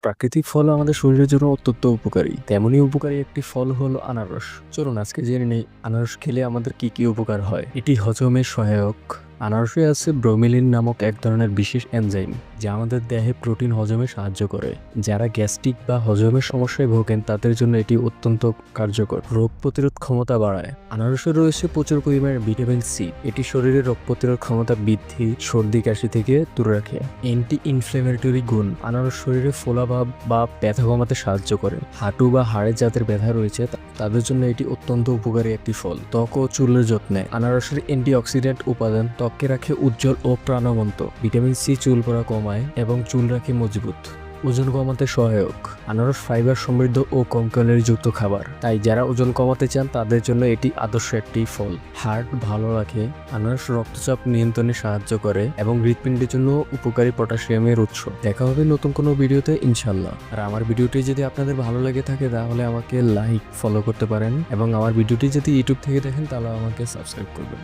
প্রাকৃতিক ফল আমাদের শরীরের জন্য অত্যন্ত উপকারী। তেমনই উপকারী একটি ফল হলো আনারস। চলুন আজকে জেনে নেই আনারস খেলে আমাদের কি কি উপকার হয়। এটি হজমে সহায়ক। আনারসে আছে ব্রোমেলিন নামক এক ধরনের বিশেষ এনজাইম যা আমাদের দেহে প্রোটিন হজমে সাহায্য করে। যারা গ্যাস্ট্রিক বা হজমের সমস্যায় ভোগেন তাদের জন্য এটি অত্যন্ত কার্যকর। রোগ প্রতিরোধ ক্ষমতা বাড়ায়। আনারসে রয়েছে প্রচুর পরিমাণে ভিটামিন সি। এটি শরীরের রোগ প্রতিরোধ ক্ষমতা বৃদ্ধি, সর্দি কাশি থেকে দূরে রাখে। অ্যান্টি ইনফ্লেমেটরি গুণ। আনারস শরীরে ফোলাভাব বা ব্যথা কমাতে সাহায্য করে। হাঁটু বা হাড়ের যাদের ব্যথা রয়েছে তাদের জন্য এটি অত্যন্ত উপকারী একটি ফল। ত্বক ও চুলের যত্নে আনারসের অ্যান্টিঅক্সিডেন্ট উপাদান ত্বককে রাখে উজ্জ্বল ও প্রাণবন্ত। ভিটামিন সি চুল পড়া কমায় এবং চুল রাখে মজবুত। ওজন কমাতে সহায়ক। আনারস ফাইবার সমৃদ্ধ ও কম ক্যালোরিযুক্ত খাবার, তাই যারা ওজন কমাতে চান তাদের জন্য এটি আদর্শ একটি ফল। হার্ট ভালো রাখে। আনারস রক্তচাপ নিয়ন্ত্রণে সাহায্য করে এবং হৃৎপিণ্ডের জন্য উপকারী পটাশিয়ামের উৎস। দেখা হবে নতুন কোনো ভিডিওতে ইনশাল্লাহ। আর আমার ভিডিওটি যদি আপনাদের ভালো লেগে থাকে তাহলে আমাকে লাইক ফলো করতে পারেন এবং আমার ভিডিওটি যদি ইউটিউব থেকে দেখেন তাহলে আমাকে সাবস্ক্রাইব করবেন।